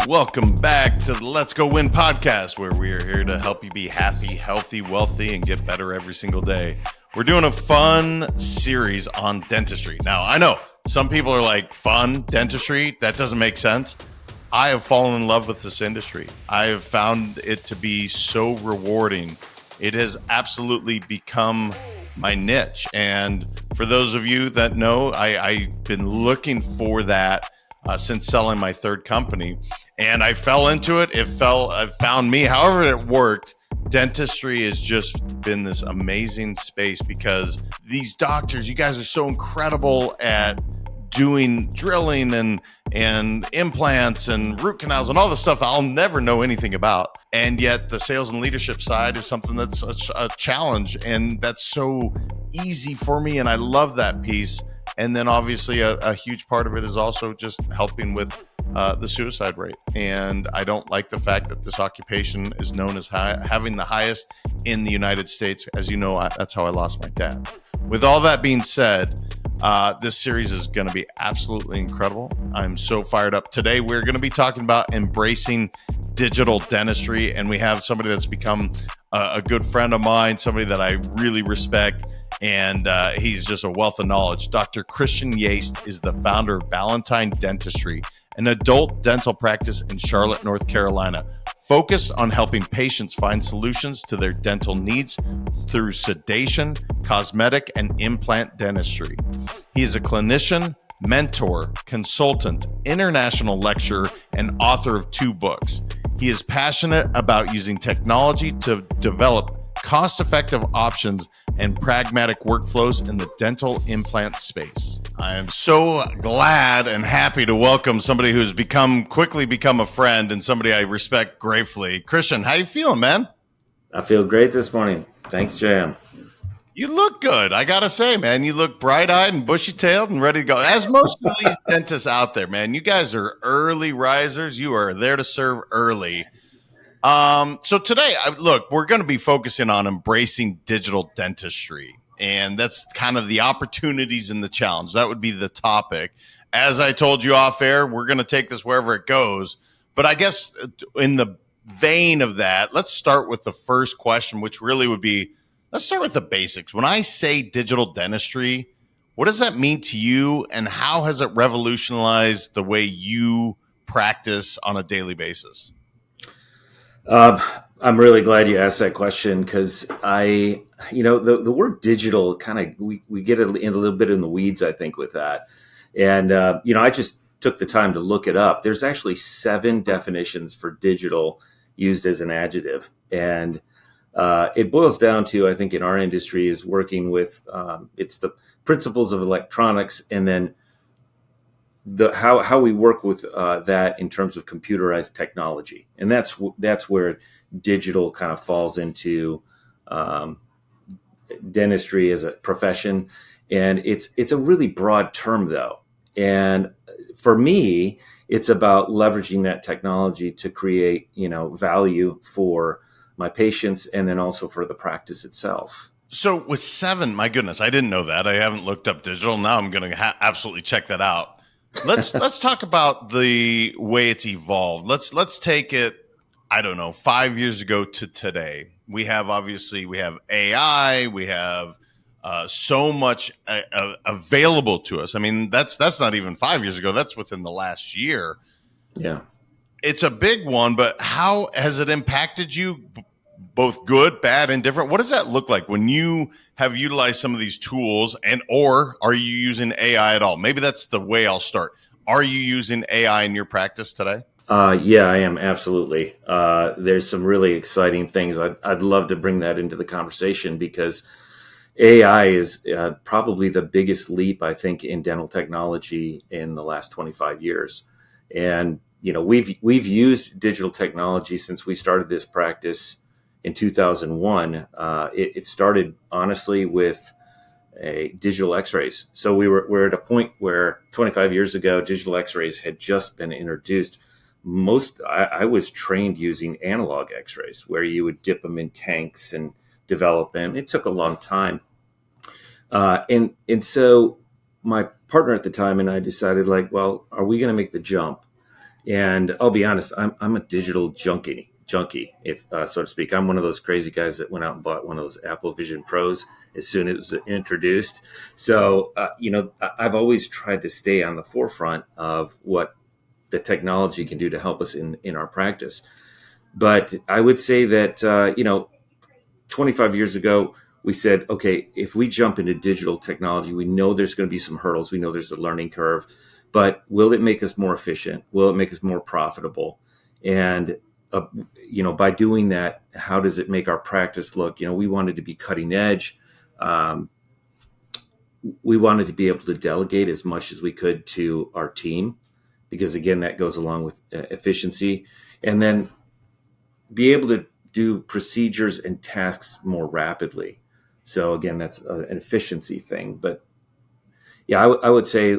Welcome back to the Let's Go Win podcast, where we are here to help you be happy, healthy, wealthy, and get better every single day. We're doing a fun series on dentistry. Now, I know some people are like, fun dentistry? That doesn't make sense. I have fallen in love with this industry. I have found it to be so rewarding. It has absolutely become my niche. And for those of you that know, I've been looking for that since selling my third company. And I fell into it. It found me. However it worked, dentistry has just been this amazing space because these doctors, you guys are so incredible at doing drilling and implants and root canals and all the stuff I'll never know anything about. And yet the sales and leadership side is something that's a challenge, and that's so easy for me. And I love that piece. And then obviously a huge part of it is also just helping with the suicide rate. And I don't like the fact that this occupation is known as having the highest in the United States. As you know, that's how I lost my dad. With all that being said, this series is going to be absolutely incredible. I'm so fired up. Today, we're going to be talking about embracing digital dentistry. And we have somebody that's become a good friend of mine, somebody that I really respect. And he's just a wealth of knowledge. Dr. Christian Yaste is the founder of Valentine Dentistry, an adult dental practice in Charlotte, North Carolina, focused on helping patients find solutions to their dental needs through sedation, cosmetic, and implant dentistry. He is a clinician, mentor, consultant, international lecturer, and author of 2 books. He is passionate about using technology to develop cost-effective options and pragmatic workflows in the dental implant space. I am so glad and happy to welcome somebody who's quickly become a friend and somebody I respect gratefully. Christian, how you feeling, man? I feel great this morning. Thanks, JM. You look good. I got to say, man, you look bright-eyed and bushy-tailed and ready to go. As most of these dentists out there, man, you guys are early risers. You are there to serve early. So today, look, we're going to be focusing on embracing digital dentistry, and that's kind of the opportunities and the challenge. That would be the topic. As I told you off air, we're going to take this wherever it goes. But I guess in the vein of that, let's start with the first question, which really would be, let's start with the basics. When I say digital dentistry, what does that mean to you, and how has it revolutionized the way you practice on a daily basis? I'm really glad you asked that question because the word digital kind of, we get in a little bit in the weeds, I think, with that. And, I just took the time to look it up. There's actually 7 definitions for digital used as an adjective. And it boils down to, I think, in our industry is working with, it's the principles of electronics, and then how we work with that in terms of computerized technology, and that's where digital kind of falls into dentistry as a profession, and it's a really broad term though. And for me, it's about leveraging that technology to create value for my patients and then also for the practice itself. So with 7, my goodness, I didn't know that. I haven't looked up digital. Now I'm going to absolutely check that out. Let's talk about the way it's evolved. Let's take it, I don't know, 5 years ago to today. We have AI, we have so much available to us. I mean, that's not even 5 years ago. That's within the last year. Yeah, it's a big one. But how has it impacted you? Both good, bad, and different. What does that look like when you have utilized some of these tools, or are you using AI at all? Maybe that's the way I'll start. Are you using AI in your practice today? Yeah, I am. Absolutely. There's some really exciting things. I'd love to bring that into the conversation because AI is probably the biggest leap, I think, in dental technology in the last 25 years. And, we've used digital technology since we started this practice in 2001. It started honestly with digital x-rays. So we're at a point where 25 years ago, digital x-rays had just been introduced. I was trained using analog x-rays where you would dip them in tanks and develop them. It took a long time. And so my partner at the time and I decided, like, well, are we going to make the jump And I'll be honest, I'm a digital junkie, if so to speak. I'm one of those crazy guys that went out and bought one of those Apple Vision Pros as soon as it was introduced. So I've always tried to stay on the forefront of what the technology can do to help us in our practice. But I would say that 25 years ago, we said, okay, if we jump into digital technology, we know there's going to be some hurdles. We know there's a learning curve, but will it make us more efficient? Will it make us more profitable? And, by doing that, how does it make our practice look? We wanted to be cutting edge. Um, we wanted to be able to delegate as much as we could to our team, because again, that goes along with efficiency. And then be able to do procedures and tasks more rapidly. So again, that's an efficiency thing. But yeah, I would say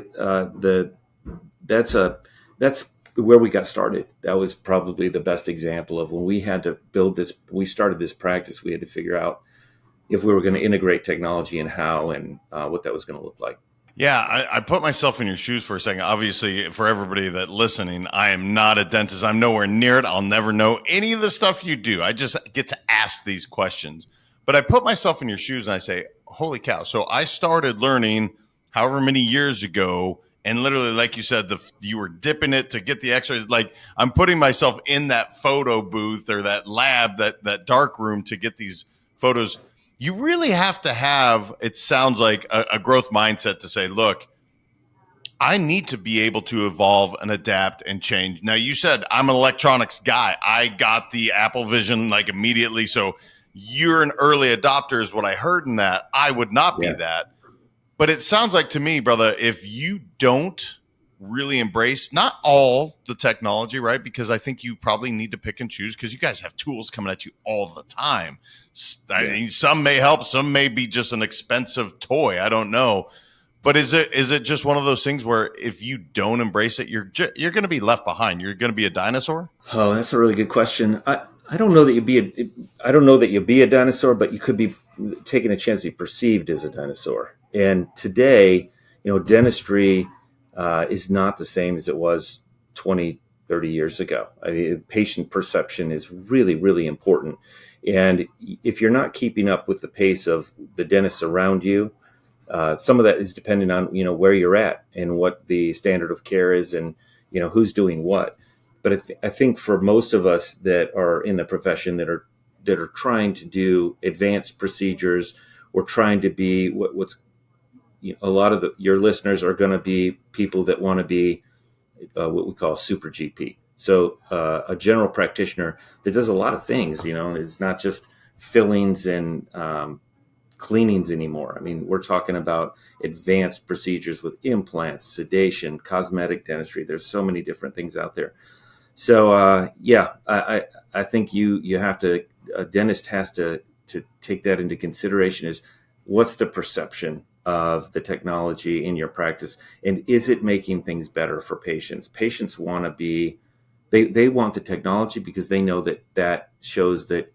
that's where we got started. That was probably the best example of when we had to build this. We started this practice. We had to figure out if we were going to integrate technology and how and what that was going to look like. Yeah, I put myself in your shoes for a second. Obviously, for everybody that listening, I am not a dentist. I'm nowhere near it. I'll never know any of the stuff you do. I just get to ask these questions. But I put myself in your shoes and I say, holy cow. So I started learning however many years ago. And literally, like you said, you were dipping it to get the x-rays. Like I'm putting myself in that photo booth or that lab, that dark room to get these photos. You really have to have, it sounds like, a growth mindset to say, look, I need to be able to evolve and adapt and change. Now, you said I'm an electronics guy. I got the Apple Vision like immediately. So you're an early adopter is what I heard in that. I would not be Yeah. that. But it sounds like to me, brother, if you don't really embrace not all the technology, right? Because I think you probably need to pick and choose because you guys have tools coming at you all the time. I mean, some may help, some may be just an expensive toy. I don't know. But is it just one of those things where if you don't embrace it, you're going to be left behind. You're going to be a dinosaur? Oh, that's a really good question. I don't know that I don't know that you'll be a dinosaur, but you could be taking a chance to be perceived as a dinosaur. And today, dentistry is not the same as it was 20, 30 years ago. I mean, patient perception is really, really important. And if you're not keeping up with the pace of the dentists around you, some of that is dependent on where you're at and what the standard of care is, and who's doing what. But I think for most of us that are in the profession that are trying to do advanced procedures, or trying to be what's a lot of your listeners are going to be people that want to be what we call super GP. So a general practitioner that does a lot of things. It's not just fillings and cleanings anymore. I mean, we're talking about advanced procedures with implants, sedation, cosmetic dentistry. There's so many different things out there. So I think you have to, a dentist has to take that into consideration. Is what's the perception of the technology in your practice, and is it making things better for patients? Patients want to be, they want the technology because they know that shows that,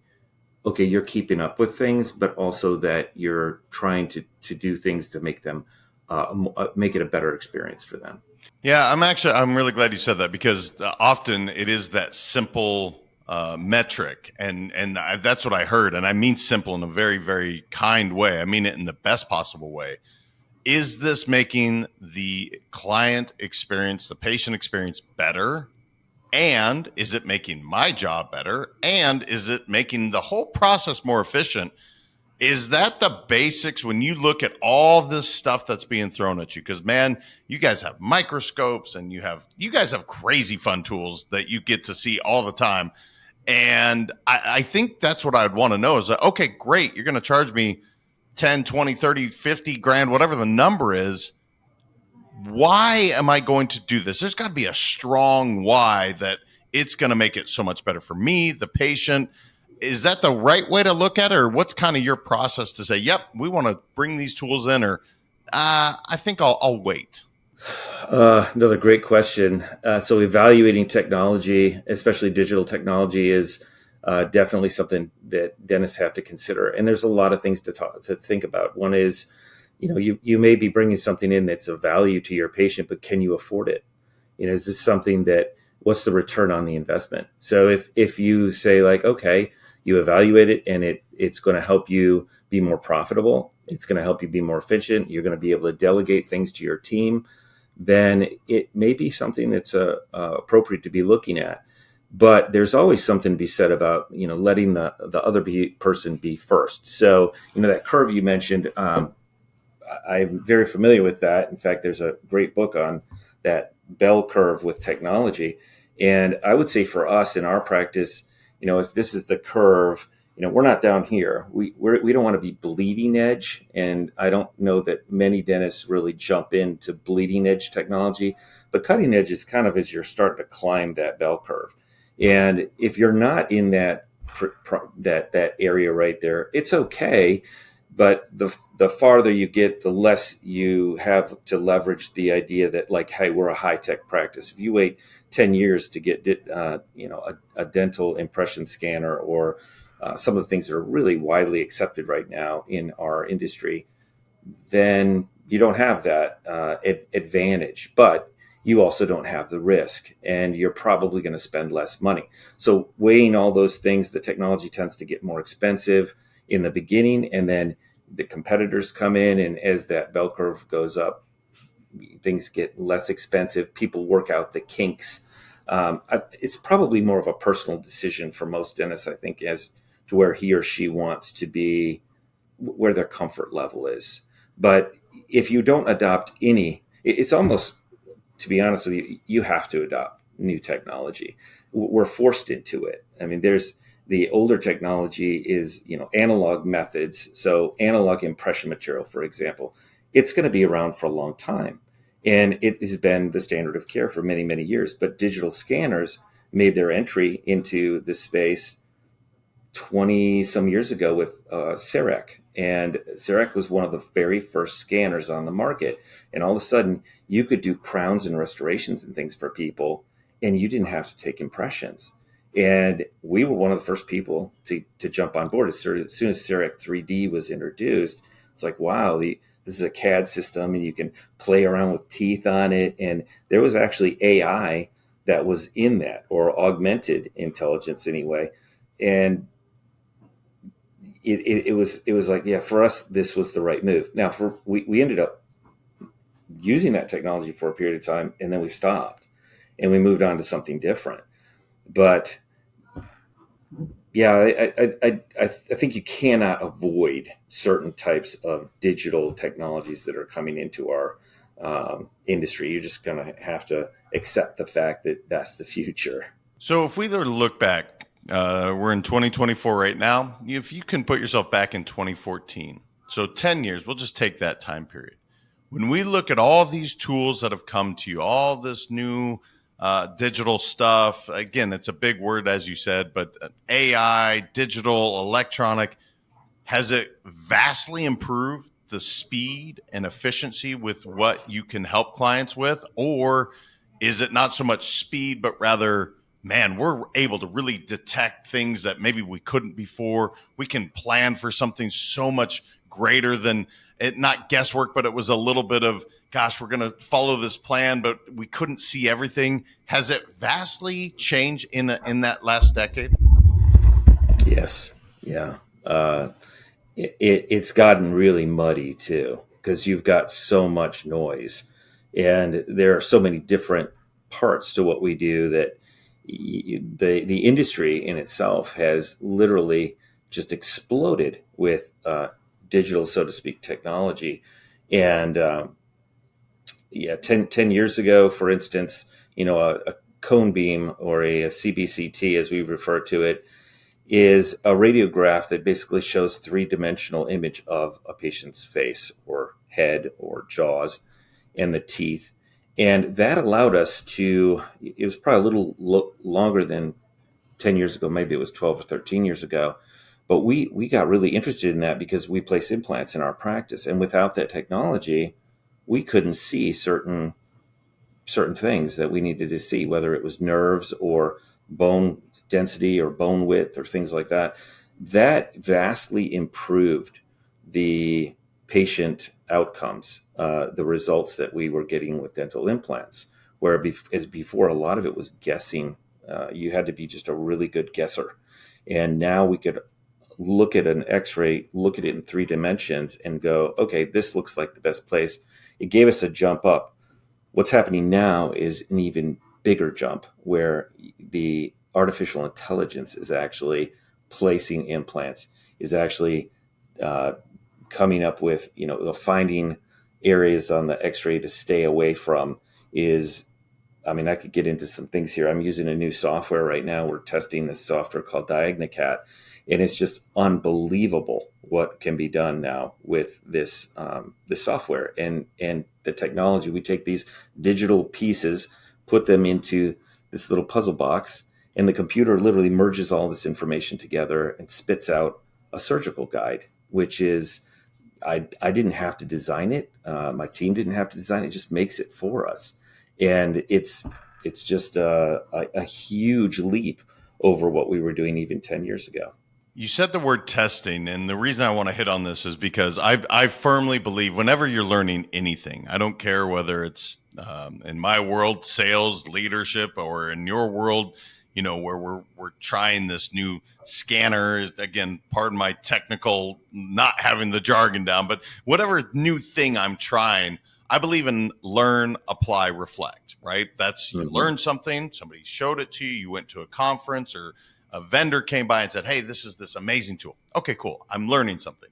okay, you're keeping up with things, but also that you're trying to do things to make them make it a better experience for them. Yeah, I'm really glad you said that because often it is that simple metric, and that's what I heard, and I mean simple in a very, very kind way. I mean it in the best possible way. Is this making the client experience, the patient experience better? And is it making my job better? And is it making the whole process more efficient? Is that the basics when you look at all this stuff that's being thrown at you? Because man, you guys have microscopes and you guys have crazy fun tools that you get to see all the time. And I think that's what I'd want to know is that, okay, great, you're going to charge me 10, 20, 30, 50 grand, whatever the number is. Why am I going to do this? There's got to be a strong why that it's going to make it so much better for me, the patient. Is that the right way to look at it? Or what's kind of your process to say, yep, we want to bring these tools in, or I think I'll wait? Another great question. So evaluating technology, especially digital technology, is definitely something that dentists have to consider. And there's a lot of things to think about. One is, you may be bringing something in that's of value to your patient, but can you afford it? Is this something that what's the return on the investment? So if you say like, okay, you evaluate it and it's going to help you be more profitable, it's going to help you be more efficient, you're going to be able to delegate things to your team, then it may be something that's appropriate to be looking at. But there's always something to be said about, letting the other person be first. So, that curve you mentioned, I'm very familiar with that. In fact, there's a great book on that bell curve with technology. And I would say for us in our practice, if this is the curve, we're not down here. We don't want to be bleeding edge. And I don't know that many dentists really jump into bleeding edge technology, but cutting edge is kind of as you're starting to climb that bell curve. And if you're not in that area right there, it's okay. But the farther you get, the less you have to leverage the idea that like, hey, we're a high tech practice. If you wait 10 years to get a dental impression scanner or some of the things that are really widely accepted right now in our industry, then you don't have that advantage. But you also don't have the risk, and you're probably going to spend less money. So weighing all those things, the technology tends to get more expensive in the beginning, and then the competitors come in, and as that bell curve goes up, things get less expensive. People work out the kinks. It's probably more of a personal decision for most dentists, I think, as to where he or she wants to be, where their comfort level is. But if you don't adopt it's almost, to be honest with you, you have to adopt new technology. We're forced into it. I mean, there's the older technology is, analog methods. So analog impression material, for example, it's going to be around for a long time. And it has been the standard of care for many, many years. But digital scanners made their entry into the space 20 some years ago with CEREC. And CEREC was one of the very first scanners on the market. And all of a sudden, you could do crowns and restorations and things for people, and you didn't have to take impressions. And we were one of the first people to jump on board. As soon as CEREC 3D was introduced, it's like, wow, this is a CAD system, and you can play around with teeth on it. And there was actually AI that was in that, or augmented intelligence anyway. And it was like, yeah, for us, this was the right move. Now, we ended up using that technology for a period of time, and then we stopped, and we moved on to something different. But yeah, I think you cannot avoid certain types of digital technologies that are coming into our industry. You're just going to have to accept the fact that that's the future. So if we were to look back, we're in 2024 right now. If you can put yourself back in 2014, so 10 years, we'll just take that time period. When we look at all these tools that have come to you, all this new digital stuff, again, it's a big word, as you said, but AI, digital, electronic, has it vastly improved the speed and efficiency with what you can help clients with? Or is it not so much speed, but rather, man, we're able to really detect things that maybe we couldn't before. We can plan for something so much greater than it, not guesswork, but it was a little bit of, gosh, we're going to follow this plan, but we couldn't see everything. Has it vastly changed in that last decade? Yes. Yeah. It's gotten really muddy too, because you've got so much noise, and there are so many different parts to what we do that the industry in itself has literally just exploded with digital, so to speak, technology. And yeah, 10 years ago, for instance, a cone beam, or a CBCT as we refer to it, is a radiograph that basically shows three-dimensional image of a patient's face or head or jaws and the teeth. And that allowed us to, it was probably a little longer than 10 years ago, maybe it was 12 or 13 years ago, but we got really interested in that because we place implants in our practice. And without that technology, we couldn't see certain things that we needed to see, whether it was nerves or bone density or bone width or things like that. That vastly improved the patient outcomes, the results that we were getting with dental implants where as before, a lot of it was guessing. You had to be just a really good guesser. And now we could look at an x-ray, look at it in 3 dimensions and go, okay, this looks like the best place. It gave us a jump up. What's happening now is an even bigger jump where the artificial intelligence is actually placing implants, is actually coming up with, finding areas on the x-ray to stay away from. I could get into some things here. I'm using a new software right now. We're testing this software called Diagnocat, and it's just unbelievable what can be done now with this software and the technology. We take these digital pieces, put them into this little puzzle box, and the computer literally merges all this information together and spits out a surgical guide, which is, I didn't have to design it. My team didn't have to design it. It just makes it for us. And it's just a huge leap over what we were doing even 10 years ago. You said the word testing, and the reason I want to hit on this is because I firmly believe whenever you're learning anything, I don't care whether it's in my world, sales, leadership, or in your world, where we're trying this new scanner. Again, pardon my technical, not having the jargon down, but whatever new thing I'm trying, I believe in learn, apply, reflect, right? That's you learn something, somebody showed it to you, you went to a conference or a vendor came by and said, hey, this is this amazing tool. Okay, cool. I'm learning something.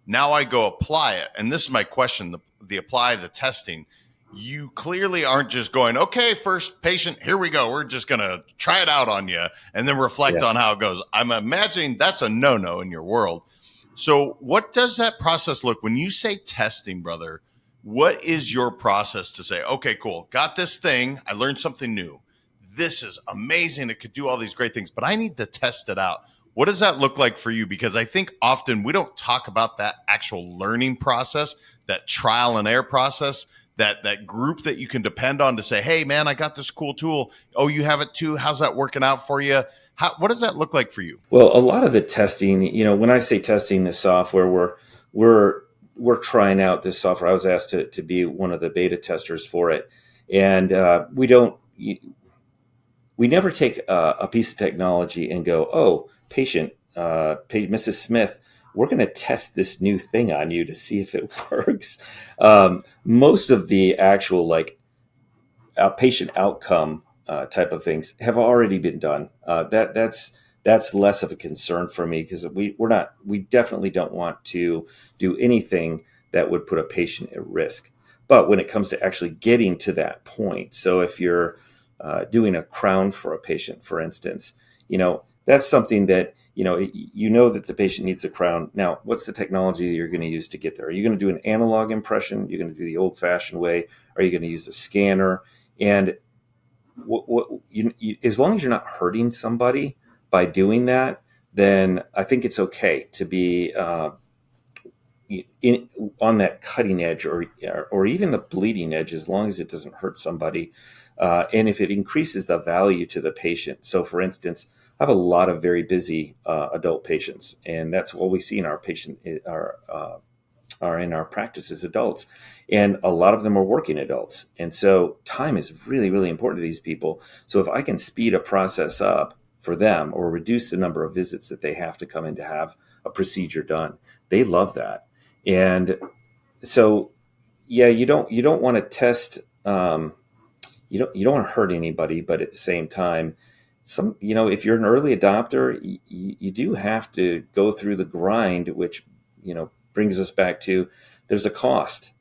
Now I go apply it. And this is my question, the apply, the testing. You clearly aren't just going, okay, first patient, here we go. We're just going to try it out on you and then reflect on how it goes. I'm imagining that's a no-no in your world. So what does that process look when you say testing, brother? What is your process to say, okay, cool, got this thing. I learned something new. This is amazing. It could do all these great things, but I need to test it out. What does that look like for you? Because I think often we don't talk about that actual learning process, that trial and error process, that group that you can depend on to say, hey, man, I got this cool tool. Oh, you have it too. How's that working out for you? What does that look like for you? Well, a lot of the testing, when I say testing the software, we're trying out this software. I was asked to be one of the beta testers for it. And we never take a piece of technology and go, oh, patient, Mrs. Smith, we're going to test this new thing on you to see if it works. Most of the actual patient outcome type of things have already been done. That's less of a concern for me because we definitely don't want to do anything that would put a patient at risk. But when it comes to actually getting to that point, so if you're doing a crown for a patient, for instance, that's something that, that the patient needs a crown. Now, what's the technology that you're going to use to get there? Are you going to do an analog impression? You're going to do the old fashioned way? Are you going to use a scanner? And as long as you're not hurting somebody by doing that, then I think it's okay to be on that cutting edge or even the bleeding edge, as long as it doesn't hurt somebody. And if it increases the value to the patient. So for instance, I have a lot of very busy adult patients, and that's what we see in our are in our practice as adults. And a lot of them are working adults. And so time is really, really important to these people. So if I can speed a process up for them or reduce the number of visits that they have to come in to have a procedure done, they love that. And so, you don't want to test, you don't want to hurt anybody, but at the same time, if you're an early adopter, you do have to go through the grind, which, brings us back to there's a cost.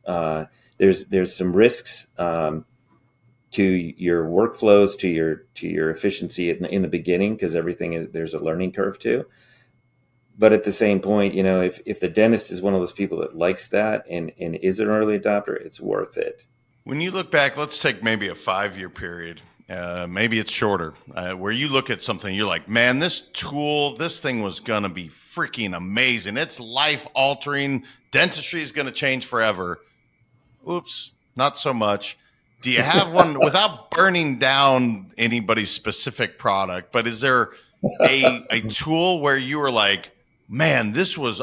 There's some risks to your workflows, to your efficiency in the beginning, because there's a learning curve too. But at the same point, if the dentist is one of those people that likes that and is an early adopter, it's worth it. When you look back, let's take maybe a 5-year period. Maybe it's shorter, where you look at something, you're like, man, this thing was going to be freaking amazing. It's life altering. Dentistry is going to change forever. Oops, not so much. Do you have one without burning down anybody's specific product? But is there a tool where you were like, man,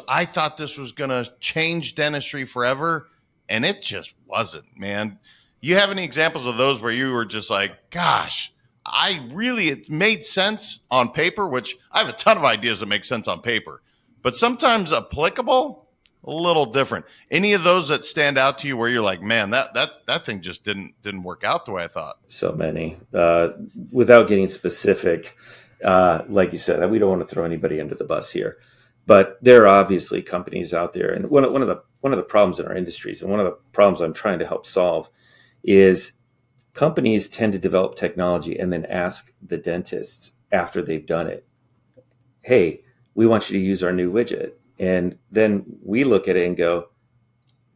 I thought this was going to change dentistry forever, and it just wasn't, man. You have any examples of those where you were just like, gosh, it made sense on paper, which I have a ton of ideas that make sense on paper, but sometimes applicable, a little different. Any of those that stand out to you where you're like, man, that thing just didn't work out the way I thought? So many. Without getting specific, like you said, we don't want to throw anybody under the bus here, but there are obviously companies out there, and one of the problems in our industries, and one of the problems I'm trying to help solve, is companies tend to develop technology and then ask the dentists after they've done it, "Hey, we want you to use our new widget," and then we look at it and go,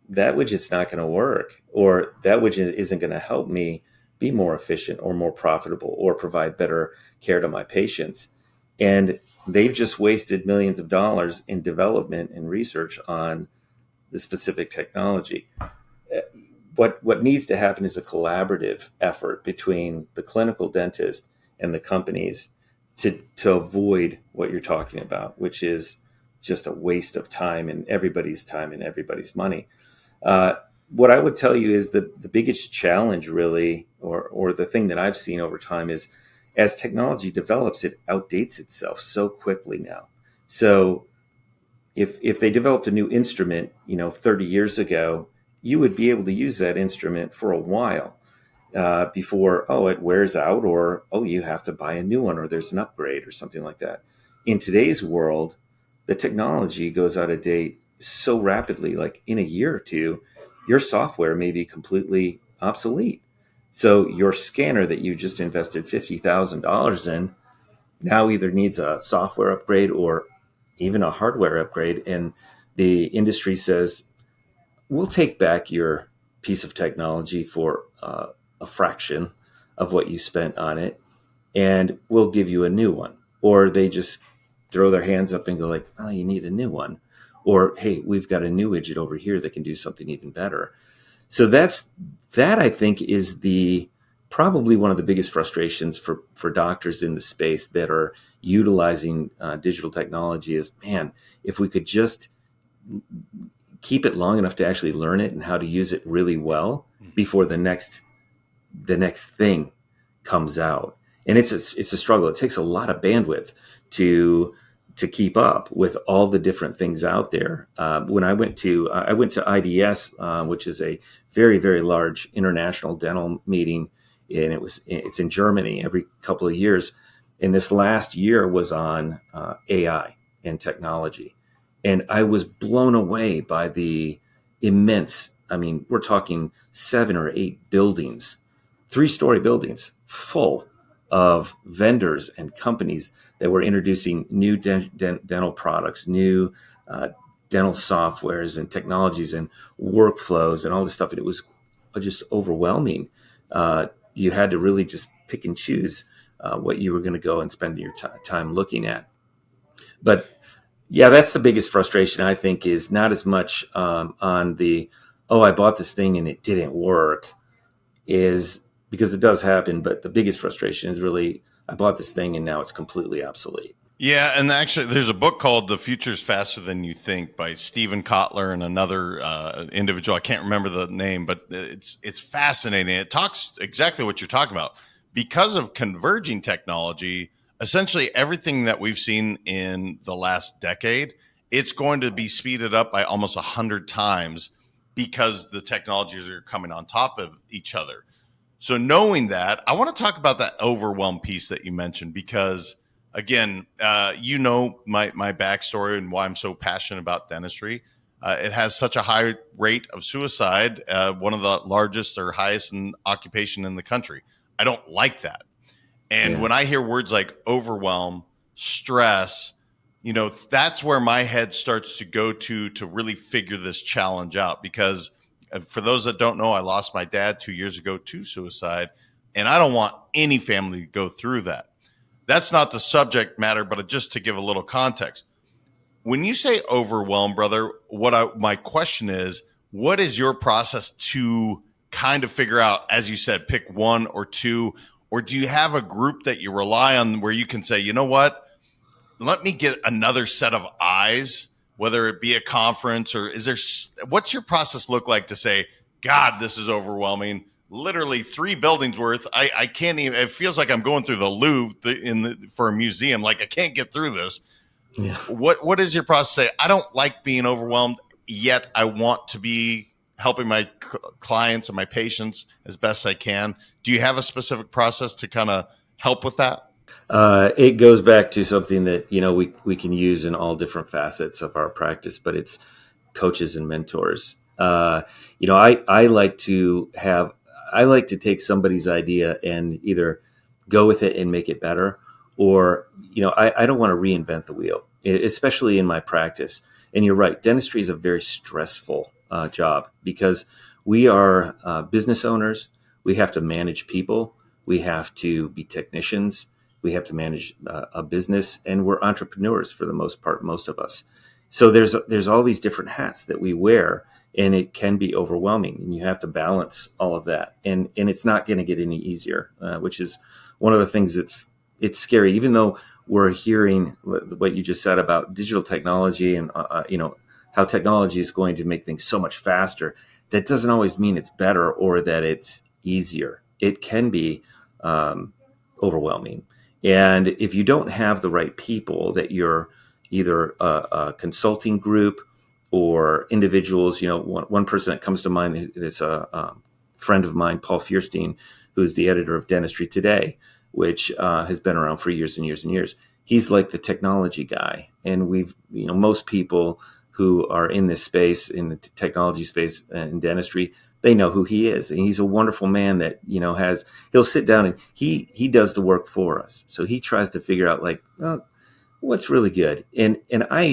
"That widget's not going to work," or "That widget isn't going to help me be more efficient or more profitable or provide better care to my patients." And they've just wasted millions of dollars in development and research on the specific technology. What needs to happen is a collaborative effort between the clinical dentist and the companies to avoid what you're talking about, which is just a waste of time and everybody's money. What I would tell you is the biggest challenge, really, or the thing that I've seen over time, is as technology develops, it outdates itself so quickly now. So if they developed a new instrument, 30 years ago, you would be able to use that instrument for a while before, it wears out, or, you have to buy a new one, or there's an upgrade or something like that. In today's world, the technology goes out of date so rapidly, like in a year or two, your software may be completely obsolete. So your scanner that you just invested $50,000 in now either needs a software upgrade or even a hardware upgrade. And the industry says, we'll take back your piece of technology for a fraction of what you spent on it, and we'll give you a new one. Or they just throw their hands up and go like, "Oh, you need a new one," or, "Hey, we've got a new widget over here that can do something even better." So that I think is the probably one of the biggest frustrations for doctors in the space that are utilizing digital technology is, man, if we could just keep it long enough to actually learn it and how to use it really well before the next thing comes out. And it's a struggle. It takes a lot of bandwidth to keep up with all the different things out there. When I went to IDS, which is a very, very large international dental meeting, and it's in Germany every couple of years. And this last year was on AI and technology. And I was blown away by the immense, I mean, we're talking 7 or 8 buildings, 3-story buildings full of vendors and companies that were introducing new dental products, new dental softwares and technologies and workflows and all this stuff. And it was just overwhelming. You had to really just pick and choose what you were going to go and spend your time looking at. But yeah, that's the biggest frustration, I think, is not as much on the, I bought this thing and it didn't work, is because it does happen. But the biggest frustration is really, I bought this thing and now it's completely obsolete. Yeah, and actually, there's a book called "The Future's Faster Than You Think" by Stephen Kotler and another individual. I can't remember the name, but it's fascinating. It talks exactly what you're talking about. Because of converging technology, essentially everything that we've seen in the last decade, it's going to be speeded up by almost 100 times because the technologies are coming on top of each other. So knowing that, I want to talk about that overwhelm piece that you mentioned because, again, my backstory and why I'm so passionate about dentistry. It has such a high rate of suicide, one of the largest or highest in occupation in the country. I don't like that. And when I hear words like overwhelm, stress, that's where my head starts to go to really figure this challenge out. Because for those that don't know, I lost my dad 2 years ago to suicide, and I don't want any family to go through that. That's not the subject matter, but just to give a little context. When you say overwhelm, brother, my question is, what is your process to kind of figure out, as you said, pick one or two, or do you have a group that you rely on where you can say, you know what, let me get another set of eyes, whether it be a conference or what's your process look like to say, God, this is overwhelming. literally 3 buildings worth. I can't even. It feels like I'm going through the Louvre for a museum. Like I can't get through this. Yeah. What is your process? Say I don't like being overwhelmed, yet I want to be helping my clients and my patients as best I can. Do you have a specific process to kind of help with that? It goes back to something that we can use in all different facets of our practice, but it's coaches and mentors. I like to take somebody's idea and either go with it and make it better, or I don't want to reinvent the wheel, especially in my practice. And you're right, dentistry is a very stressful job because we are business owners. We have to manage people. We have to be technicians. We have to manage a business, and we're entrepreneurs for the most part, most of us. So there's all these different hats that we wear, and it can be overwhelming, and you have to balance all of that. And it's not going to get any easier, which is one of the things it's scary. Even though we're hearing what you just said about digital technology and how technology is going to make things so much faster, that doesn't always mean it's better or that it's easier. It can be overwhelming. And if you don't have the right people, that you're either a consulting group or individuals, one person that comes to mind is a friend of mine, Paul Fierstein, who's the editor of Dentistry Today, which has been around for years and years and years. He's like the technology guy. And most people who are in this space, in the technology space in dentistry, they know who he is. And he's a wonderful man that, he'll sit down and he does the work for us. So he tries to figure out what's really good. And I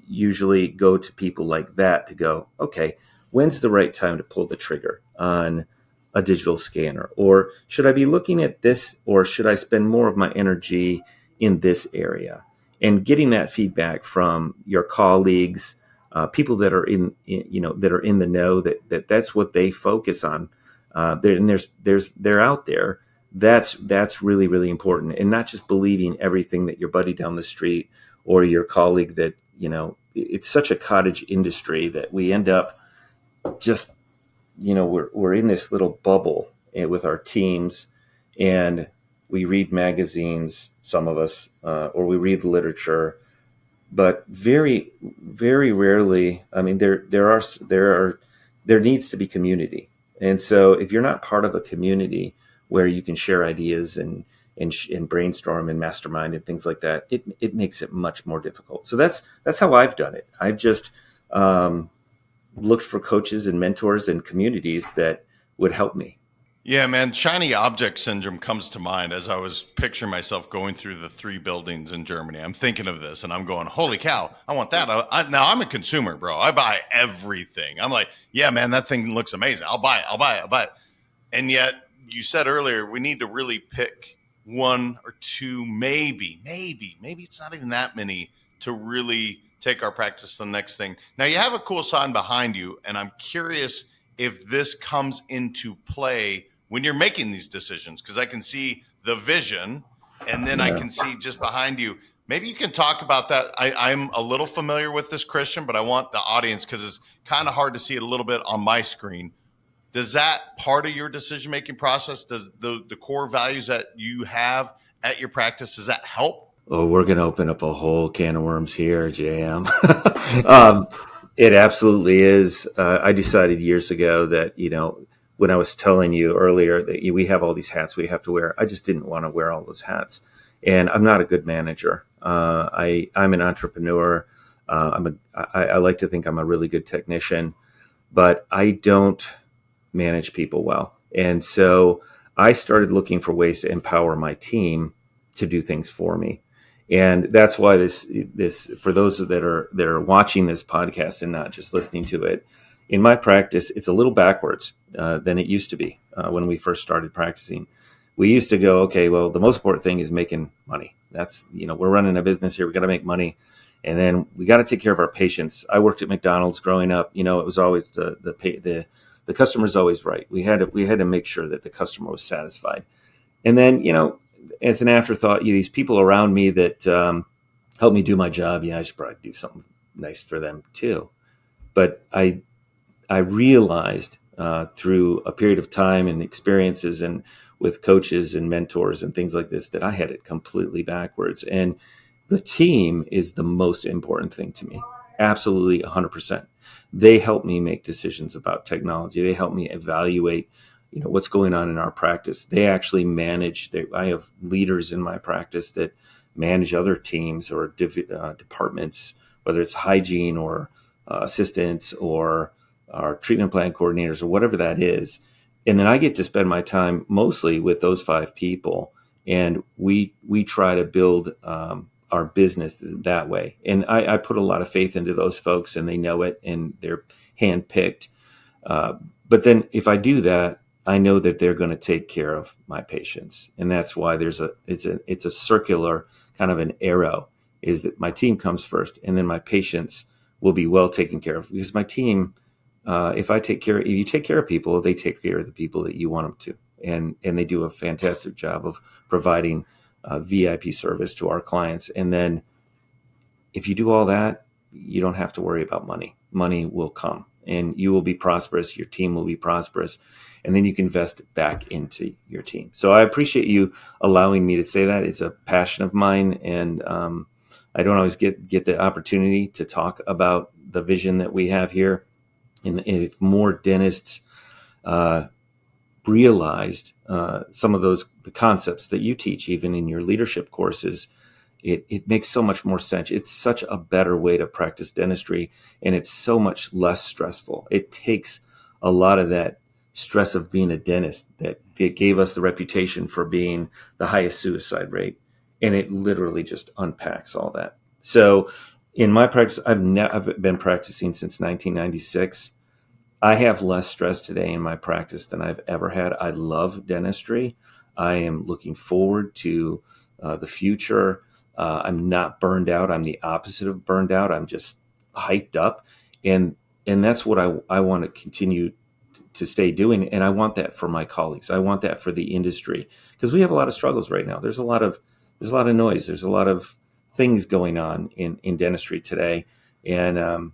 usually go to people like that to go, okay, when's the right time to pull the trigger on a digital scanner? Or should I be looking at this, or should I spend more of my energy in this area? And getting that feedback from your colleagues, people that are in the know, that's what they focus on. They're out there. That's really, really important, and not just believing everything that your buddy down the street or your colleague that it's such a cottage industry that we end up just we're in this little bubble with our teams, and we read magazines, some of us, or we read literature. But very, very rarely, I mean, there needs to be community. And so if you're not part of a community where you can share ideas and brainstorm and mastermind and things like that, it makes it much more difficult. So that's how I've done it. I've just looked for coaches and mentors and communities that would help me. Yeah, man, shiny object syndrome comes to mind as I was picturing myself going through the 3 buildings in Germany. I'm thinking of this and I'm going, holy cow, I want that. Now I'm a consumer, bro. I buy everything. I'm like, yeah, man, that thing looks amazing. I'll buy it. And yet you said earlier, we need to really pick 1 or 2, maybe it's not even that many to really take our practice to the next thing. Now you have a cool sign behind you, and I'm curious if this comes into play when you're making these decisions, because I can see the vision, and then I can see just behind you. Maybe you can talk about that. I'm a little familiar with this, Christian, but I want the audience, because it's kind of hard to see it a little bit on my screen. Does that part of your decision-making process, does the core values that you have at your practice, does that help? Oh, we're going to open up a whole can of worms here, JM. It absolutely is. I decided years ago that, when I was telling you earlier that we have all these hats we have to wear, I just didn't want to wear all those hats. And I'm not a good manager. I'm an entrepreneur. I like to think I'm a really good technician, but I don't manage people well. And so I started looking for ways to empower my team to do things for me. And that's why this for those that are watching this podcast and not just listening to it, in my practice, it's a little backwards than it used to be when we first started practicing. We used to go, okay, well, the most important thing is making money. That's, we're running a business here. We got to make money. And then we got to take care of our patients. I worked at McDonald's growing up. It was always the customer's always right. We had to make sure that the customer was satisfied. And then, as an afterthought, these people around me that help me do my job, I should probably do something nice for them too. But I realized through a period of time and experiences and with coaches and mentors and things like this, that I had it completely backwards. And the team is the most important thing to me. Absolutely 100%. They help me make decisions about technology. They help me evaluate, what's going on in our practice. They actually manage. I have leaders in my practice that manage other teams or departments, whether it's hygiene or assistants or our treatment plan coordinators or whatever that is. And then I get to spend my time mostly with those 5 people, and we try to build our business that way. And I put a lot of faith into those folks, and they know it, and they're handpicked. But then if I do that, I know that they're going to take care of my patients, and that's why it's a circular kind of an arrow. Is that my team comes first, and then my patients will be well taken care of, because my team, if you take care of people, they take care of the people that you want them to, and they do a fantastic job of providing VIP service to our clients. And then if you do all that, you don't have to worry about money. Money will come, and you will be prosperous. Your team will be prosperous, and then you can invest back into your team. So I appreciate you allowing me to say that. It's a passion of mine, and I don't always get the opportunity to talk about the vision that we have here. And if more dentists realized some of the concepts that you teach, even in your leadership courses, it makes so much more sense. It's such a better way to practice dentistry, and it's so much less stressful. It takes a lot of that stress of being a dentist that it gave us the reputation for being the highest suicide rate, and it literally just unpacks all that. So in my practice, I've been practicing since 1996. I have less stress today in my practice than I've ever had. I love dentistry. I am looking forward to the future. I'm not burned out. I'm the opposite of burned out. I'm just hyped up, and that's what I want to continue to stay doing. And I want that for my colleagues. I want that for the industry, because we have a lot of struggles right now. There's a lot of noise. There's a lot of things going on in dentistry today, and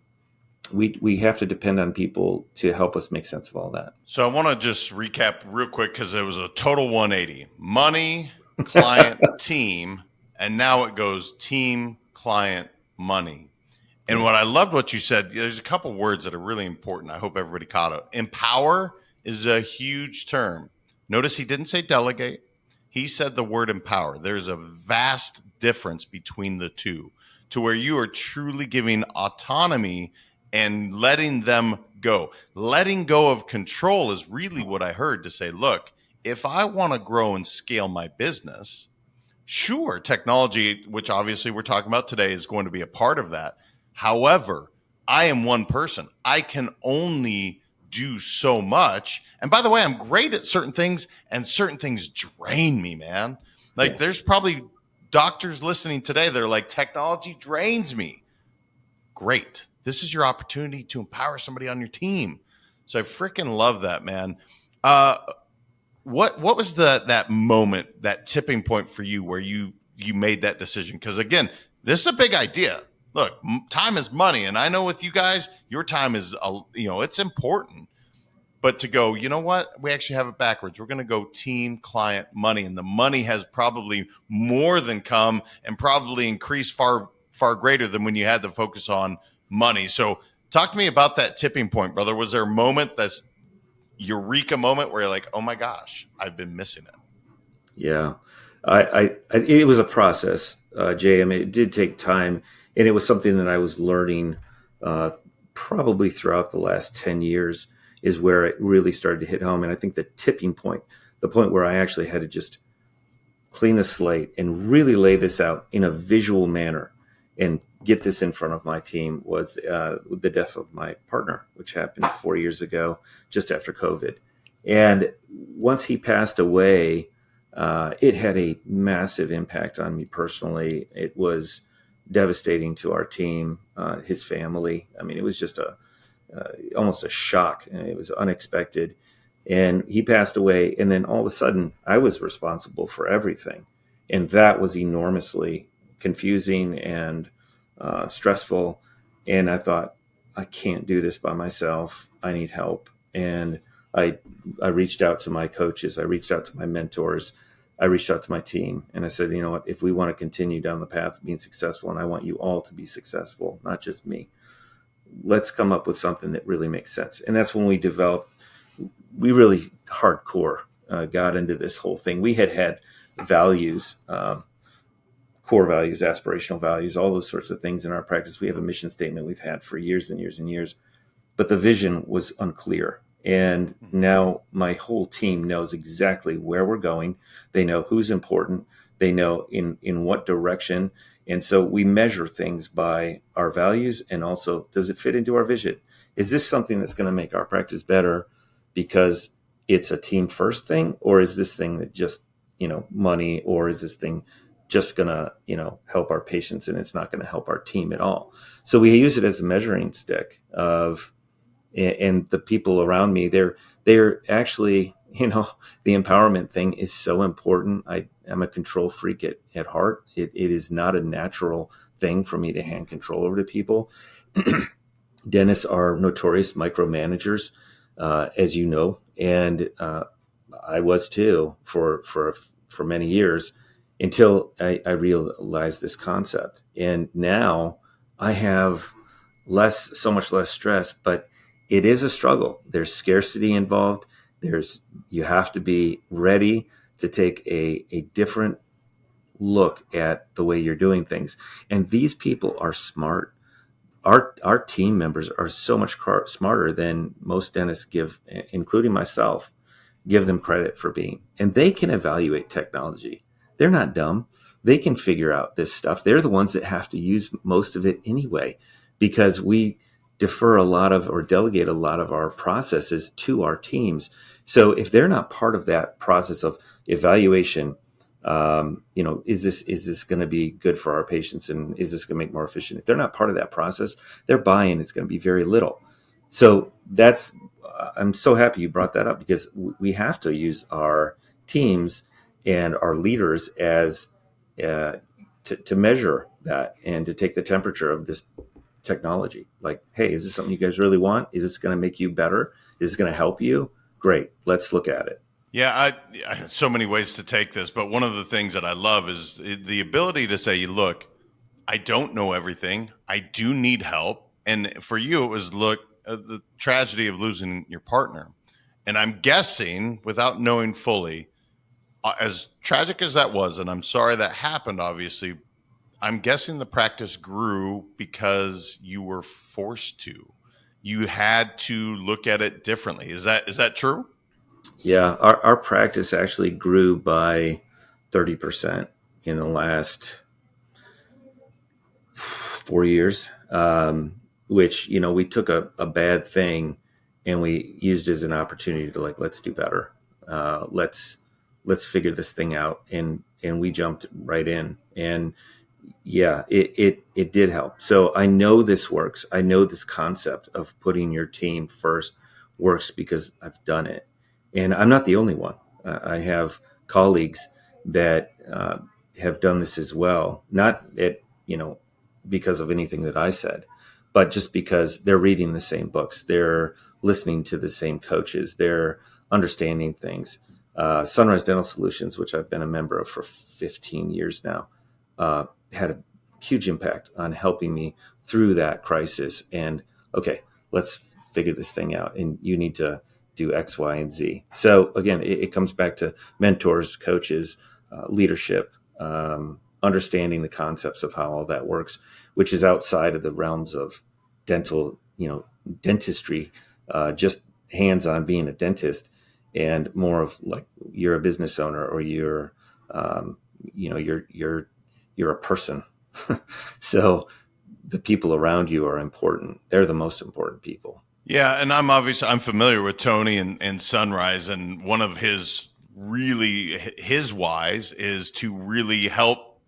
we have to depend on people to help us make sense of all that. So I want to just recap real quick, because it was a total 180: money, client, team, and now it goes team, client, money. And what I loved what you said, there's a couple words that are really important. I hope everybody caught it. Empower is a huge term. Notice he didn't say delegate. He said the word empower. There's a vast difference between the two, to where you are truly giving autonomy and letting them go. Letting go of control is really what I heard, to say, look, if I want to grow and scale my business, sure, technology, which obviously we're talking about today, is going to be a part of that. However, I am one person. I can only do so much. And by the way, I'm great at certain things, and certain things drain me, man. Like, there's probably doctors listening today that are like, technology drains me. Great. This is your opportunity to empower somebody on your team. So I freaking love that, man. What was that moment, that tipping point for you, where you made that decision? Because again, this is a big idea. Look, time is money, and I know with you guys, your time is it's important. But to go, you know what? We actually have it backwards. We're going to go team, client, money, and the money has probably more than come, and probably increased far greater than when you had to focus on money. So talk to me about that tipping point, brother. Was there a moment, that's eureka moment, where you're like, oh my gosh, I've been missing it? Yeah, it was a process, JM. It did take time, and it was something that I was learning probably throughout the last 10 years is where it really started to hit home. And I think the tipping point, the point where I actually had to just clean a slate and really lay this out in a visual manner and get this in front of my team, was the death of my partner, which happened 4 years ago, just after COVID. And once he passed away, it had a massive impact on me personally. It was devastating to our team, his family. I mean, it was just almost a shock. It was unexpected. And he passed away. And then all of a sudden, I was responsible for everything. And that was enormously confusing and stressful. And I thought, I can't do this by myself. I need help. And I I reached out to my coaches, I reached out to my mentors, I reached out to my team, and I said, you know what, if we want to continue down the path of being successful, and I want you all to be successful, not just me, let's come up with something that really makes sense. And that's when we really hardcore got into this whole thing. We had values, core values, aspirational values, all those sorts of things in our practice. We have a mission statement we've had for years and years and years, but the vision was unclear. And now my whole team knows exactly where we're going. They know who's important. They know in what direction. And so we measure things by our values, and also, does it fit into our vision? Is this something that's going to make our practice better because it's a team first thing, or is this thing that just, money, or is this thing just going to, help our patients and it's not going to help our team at all? So we use it as a measuring stick of, and the people around me, they're actually, the empowerment thing is so important. I'm a control freak at heart. It is not a natural thing for me to hand control over to people. Dentists are notorious micromanagers, as you know, and I was too for many years, until I realized this concept. And now I have so much less stress, but it is a struggle. There's scarcity involved. You have to be ready to take a different look at the way you're doing things. And these people are smart. Our team members are so much smarter than most dentists give, including myself, give them credit for being. And they can evaluate technology. They're not dumb. They can figure out this stuff. They're the ones that have to use most of it anyway, because we defer a lot of, or delegate a lot of our processes to our teams. So if they're not part of that process of evaluation, is this going to be good for our patients, and is this going to make more efficient? If they're not part of that process, their buy-in is going to be very little. So I'm so happy you brought that up, because we have to use our teams and our leaders as to measure that and to take the temperature of this technology. Like, hey, is this something you guys really want? Is this going to make you better? Is this going to help you? Great, let's look at it. Yeah, I have so many ways to take this, but one of the things that I love is the ability to say, look, I don't know everything. I do need help. And for you, it was, look, the tragedy of losing your partner. And I'm guessing, without knowing fully, as tragic as that was, and I'm sorry that happened, obviously, I'm guessing the practice grew because you were forced to. You had to look at it differently. Is that true? Yeah, our practice actually grew by 30% in the last 4 years, which, we took a bad thing and we used as an opportunity to, like, let's do better. Let's figure this thing out. And we jumped right in. And yeah, it did help. So I know this works. I know this concept of putting your team first works because I've done it. And I'm not the only one. I have colleagues that have done this as well. Not because of anything that I said, but just because they're reading the same books, they're listening to the same coaches, they're understanding things. Sunrise Dental Solutions, which I've been a member of for 15 years now, had a huge impact on helping me through that crisis. And okay, let's figure this thing out. And you need to do X, Y, and Z. So again, it comes back to mentors, coaches, leadership, understanding the concepts of how all that works, which is outside of the realms of dentistry, just hands-on being a dentist, and more of like, you're a business owner, or you're a person. So the people around you are important. They're the most important people. Yeah, and I'm familiar with Tony and Sunrise, and one of his whys is to really help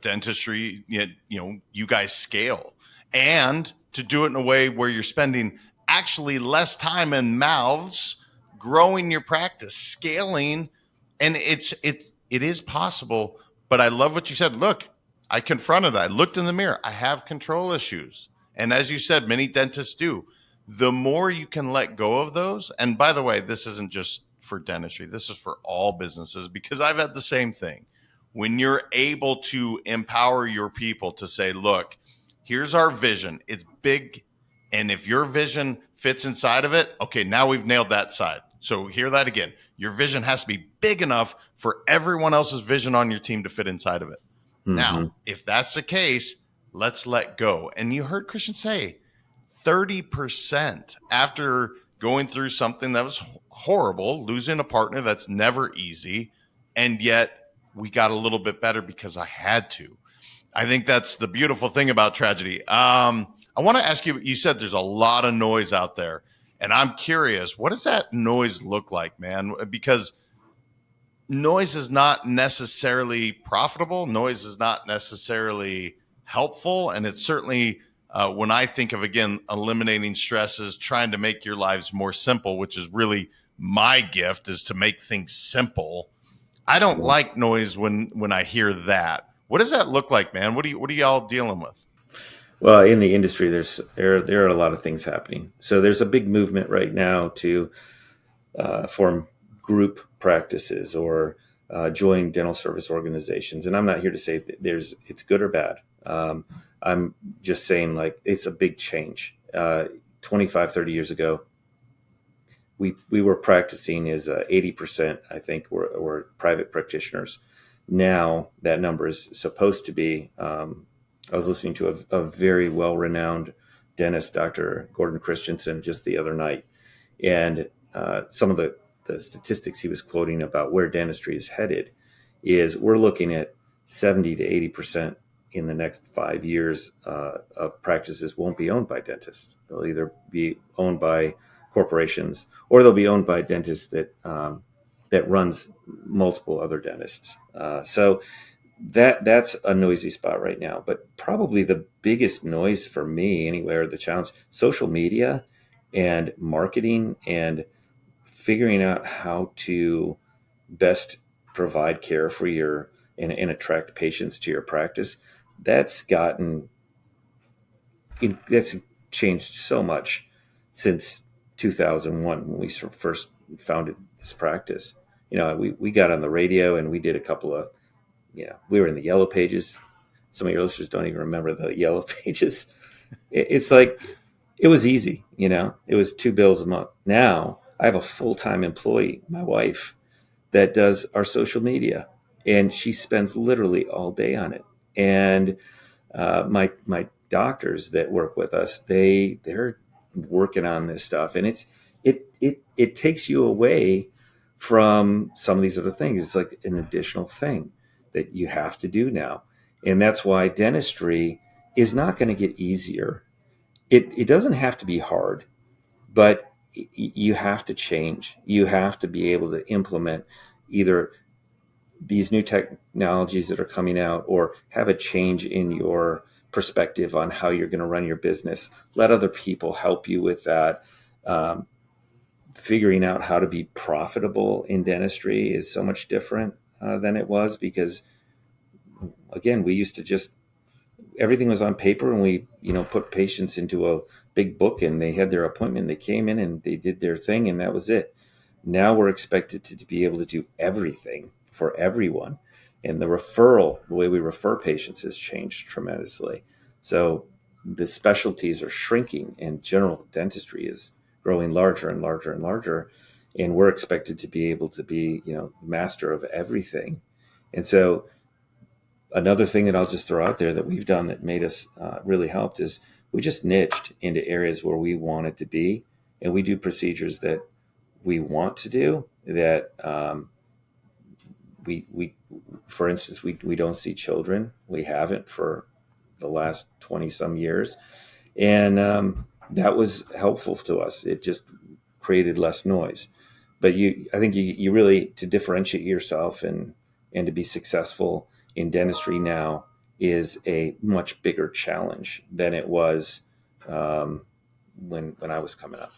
dentistry. You guys scale, and to do it in a way where you're spending actually less time in mouths, growing your practice, scaling, and it is possible. But I love what you said. Look, I confronted. I looked in the mirror. I have control issues, and as you said, many dentists do. the more you can let go of those. And by the way, this isn't just for dentistry, this is for all businesses, because I've had the same thing. When you're able to empower your people to say, look, here's our vision, it's big. And if your vision fits inside of it, okay, now we've nailed that side. So hear that again. Your vision has to be big enough for everyone else's vision on your team to fit inside of it. Now, Mm-hmm. if that's the case, let's let go. And you heard Christian say 30% after going through something that was horrible, losing a partner that's never easy. And yet we got a little bit better because I had to. I think that's the beautiful thing about tragedy. I want to ask you, you said there's a lot of noise out there. And I'm curious, what does that noise look like, man? Because noise is not necessarily profitable. Noise is not necessarily helpful. And it's certainly, when I think of, again, eliminating stresses, trying to make your lives more simple, which is really my gift, is to make things simple. I don't like noise when I hear that. What does that look like, man? What are y'all dealing with? Well, in the industry, there are a lot of things happening. So there's a big movement right now to form group practices or join dental service organizations. And I'm not here to say that it's good or bad. I'm just saying, like, it's a big change. 25, 30 years ago, we were practicing as 80%, I think, were private practitioners. Now that number is supposed to be. I was listening to a very well-renowned dentist, Dr. Gordon Christensen, just the other night, and some of the statistics he was quoting about where dentistry is headed is we're looking at 70 to 80% in the next 5 years of practices won't be owned by dentists. They'll either be owned by corporations or they'll be owned by dentists that runs multiple other dentists. So that's a noisy spot right now. But probably the biggest noise for me, anywhere, the challenge, social media and marketing and figuring out how to best provide care for your and attract patients to your practice. That's that's changed so much since 2001 when we first founded this practice. We got on the radio and we did a couple of, we were in the yellow pages. Some of your listeners don't even remember the yellow pages. It's like, it was easy, it was $2 a month. Now I have a full-time employee, my wife, that does our social media, and she spends literally all day on it. And my doctors that work with us, they're working on this stuff, and it takes you away from some of these other things. It's like an additional thing that you have to do now, and that's why dentistry is not going to get easier. It doesn't have to be hard, but you have to change. You have to be able to implement either these new technologies that are coming out or have a change in your perspective on how you're going to run your business. Let other people help you with that. Figuring out how to be profitable in dentistry is so much different than it was, because, again, we used to just, everything was on paper, and we, put patients into a big book and they had their appointment. They came in and they did their thing and that was it. Now we're expected to be able to do everything for everyone. And the way we refer patients has changed tremendously. So the specialties are shrinking and general dentistry is growing larger and larger and larger. And we're expected to be able to be, master of everything. And so another thing that I'll just throw out there that we've done that made us really helped is we just niched into areas where we wanted to be. And we do procedures that we want to do that we for instance, we don't see children. We haven't for the last 20 some years. And that was helpful to us. It just created less noise. But I think you really, to differentiate yourself and to be successful in dentistry now is a much bigger challenge than it was when I was coming up.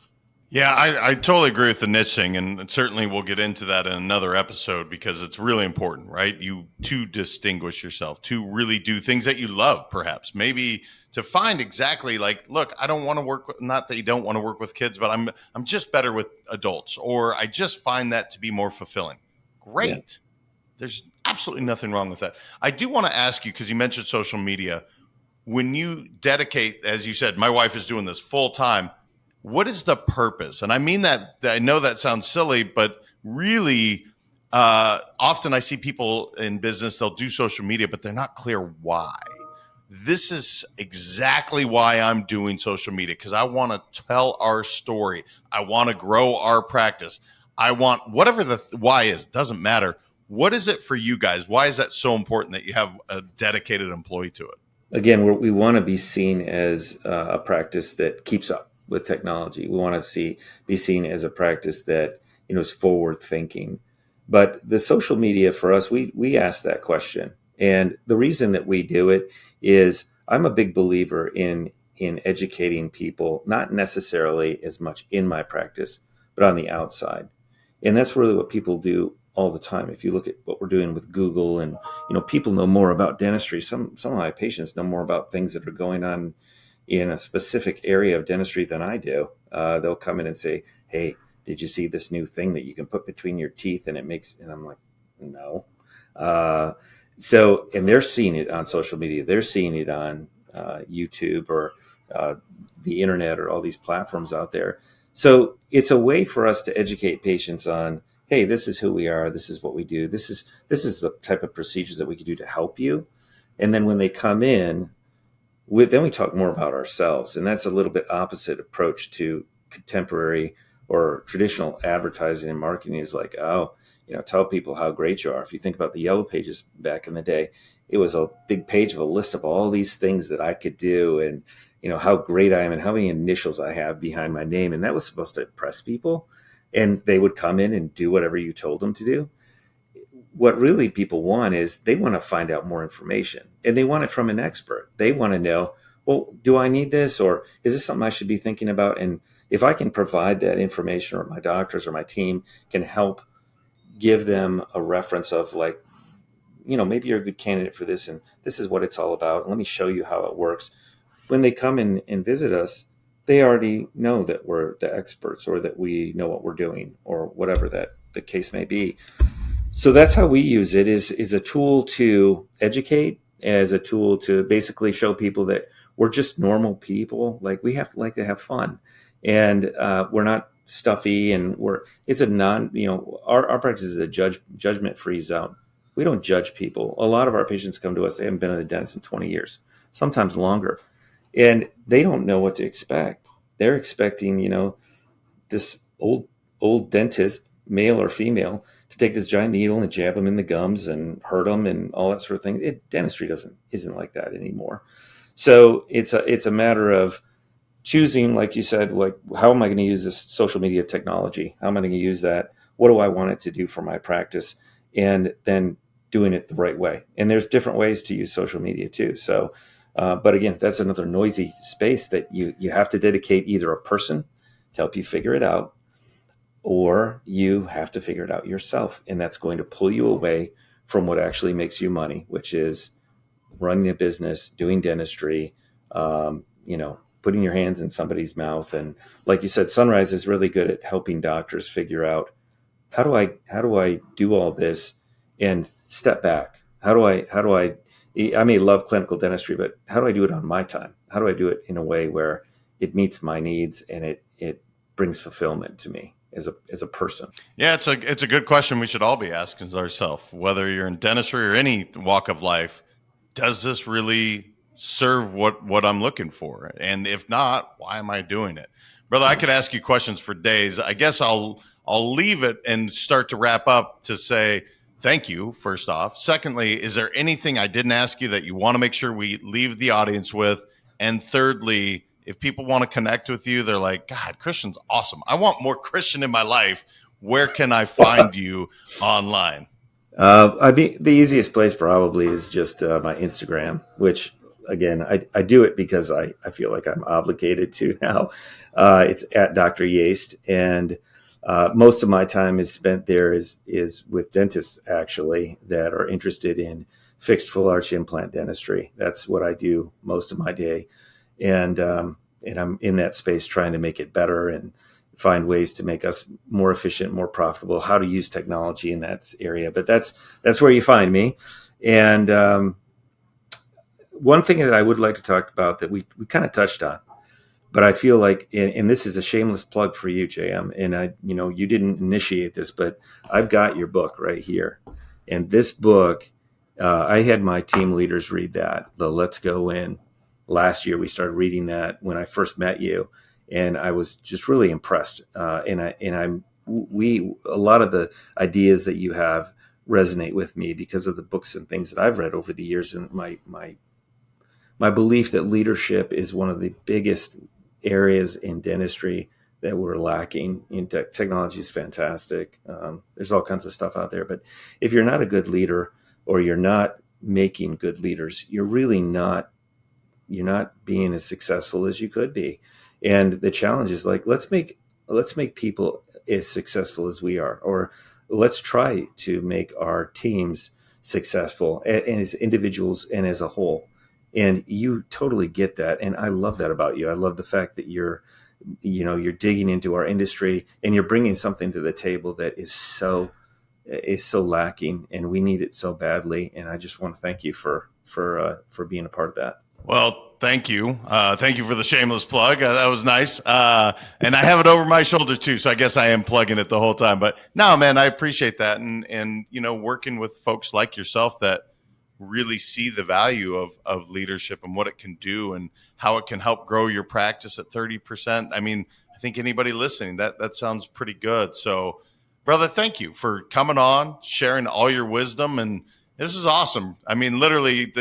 Yeah, I totally agree with the niche thing, and certainly we'll get into that in another episode because it's really important, right? You to distinguish yourself, to really do things that you love, perhaps maybe to find exactly like, look, I don't want to work with, not that you don't want to work with kids, but I'm just better with adults, or I just find that to be more fulfilling. Yeah. Great, there's absolutely nothing wrong with that. I do want to ask you because you mentioned social media when you dedicate, as you said, my wife is doing this full time. What is the purpose? And I mean that, I know that sounds silly, but really, often I see people in business, they'll do social media, but they're not clear why. This is exactly why I'm doing social media because I want to tell our story. I want to grow our practice. I want whatever the why is, doesn't matter. What is it for you guys? Why is that so important that you have a dedicated employee to it? Again, we want to be seen as a practice that keeps up with technology. We want to be seen as a practice that is forward thinking. But the social media for us, we ask that question, and the reason that we do it is I'm a big believer in educating people, not necessarily as much in my practice, but on the outside. And that's really what people do all the time. If you look at what we're doing with Google, and people know more about dentistry. Some of my patients know more about things that are going on in a specific area of dentistry than I do. They'll come in and say, "Hey, did you see this new thing that you can put between your teeth and it makes?" And I'm like, "No." Uh, and they're seeing it on social media. They're seeing it on YouTube or uh, the internet or all these platforms out there. So it's a way for us to educate patients on, hey, this is who we are. This is what we do. This is the type of procedures that we can do to help you. And then when they come in, then we talk more about ourselves. And that's a little bit opposite approach to contemporary or traditional advertising and marketing is like, oh, tell people how great you are. If you think about the yellow pages back in the day, it was a big page of a list of all these things that I could do and, how great I am and how many initials I have behind my name. And that was supposed to impress people. And they would come in and do whatever you told them to do. What really people want is they want to find out more information, and they want it from an expert. They want to know, well, do I need this, or is this something I should be thinking about? And if I can provide that information, or my doctors or my team can help give them a reference of like, maybe you're a good candidate for this, and this is what it's all about. Let me show you how it works. When they come in and visit us, they already know that we're the experts or that we know what we're doing or whatever that the case may be. So that's how we use it is a tool to educate, as a tool to basically show people that we're just normal people. Like we have to like to have fun, and we're not stuffy, and it's a non, our practice is a judgment free zone. We don't judge people. A lot of our patients come to us, they haven't been to the dentist in 20 years, sometimes longer, and they don't know what to expect. They're expecting, this old dentist, male or female, to take this giant needle and jab them in the gums and hurt them and all that sort of thing. Dentistry isn't like that anymore. So it's a matter of choosing, like you said, like how am I going to use this social media technology? How am I going to use that? What do I want it to do for my practice? And then doing it the right way. And there's different ways to use social media too. So, but again, that's another noisy space that you have to dedicate either a person to help you figure it out, or you have to figure it out yourself. And that's going to pull you away from what actually makes you money, which is running a business, doing dentistry, putting your hands in somebody's mouth. And like you said, Sunrise is really good at helping doctors figure out how do I do all this and step back? I may love clinical dentistry, but how do I do it on my time? How do I do it in a way where it meets my needs and it brings fulfillment to me as a person? Yeah, it's a good question we should all be asking ourselves. Whether you're in dentistry or any walk of life, does this really serve what I'm looking for? And if not, why am I doing it? Brother, I Yeah. could ask you questions for days. I guess I'll leave it and start to wrap up to say thank you, first off. Secondly, is there anything I didn't ask you that you want to make sure we leave the audience with? And thirdly, if people want to connect with you, they're like, God, Christian's awesome. I want more Christian in my life. Where can I find you online? The easiest place probably is just my Instagram, which again, I do it because I feel like I'm obligated to now. It's at Dr. Yaste, and most of my time is spent there is with dentists actually that are interested in fixed full arch implant dentistry. That's what I do most of my day, and I'm in that space trying to make it better and find ways to make us more efficient, more profitable, how to use technology in that area. But that's where you find me. And one thing that I would like to talk about that we kind of touched on, but I feel like, and this is a shameless plug for you, JM, and you didn't initiate this, but I've got your book right here. And this book, I had my team leaders read that, the Let's Go In. Last year, we started reading that when I first met you, and I was just really impressed. A lot of the ideas that you have resonate with me because of the books and things that I've read over the years, and my belief that leadership is one of the biggest areas in dentistry that we're lacking. Technology is fantastic. There's all kinds of stuff out there, but if you're not a good leader, or you're not making good leaders, you're not being as successful as you could be. And the challenge is like, let's make people as successful as we are, or let's try to make our teams successful and as individuals and as a whole. And you totally get that. And I love that about you. I love the fact that you're digging into our industry and you're bringing something to the table that is so lacking, and we need it so badly. And I just want to thank you for being a part of that. Well, thank you. Thank you for the shameless plug. That was nice. And I have it over my shoulder too, so I guess I am plugging it the whole time. But no, man, I appreciate that. And working with folks like yourself that really see the value of leadership and what it can do and how it can help grow your practice at 30%. I mean, I think anybody listening, that sounds pretty good. So, brother, thank you for coming on, sharing all your wisdom. And this is awesome. I mean, literally,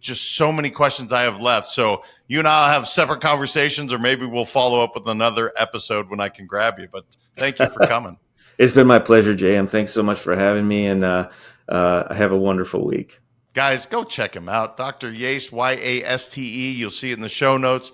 just so many questions I have left. So you and I'll have separate conversations, or maybe we'll follow up with another episode when I can grab you. But thank you for coming. It's been my pleasure, JM. Thanks so much for having me, and have a wonderful week. Guys, go check him out. Dr. Yaste, Yaste. You'll see it in the show notes.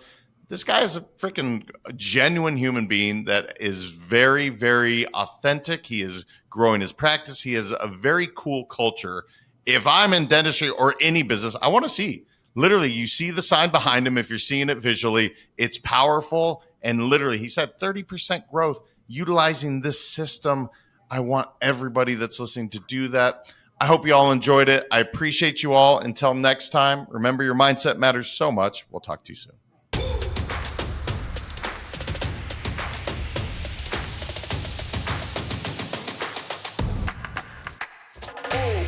This guy is a freaking genuine human being that is very, very authentic. He is growing his practice. He has a very cool culture. If I'm in dentistry or any business, I want to see. Literally, you see the sign behind him. If you're seeing it visually, it's powerful. And literally, he said 30% growth utilizing this system. I want everybody that's listening to do that. I hope you all enjoyed it. I appreciate you all. Until next time, remember your mindset matters so much. We'll talk to you soon.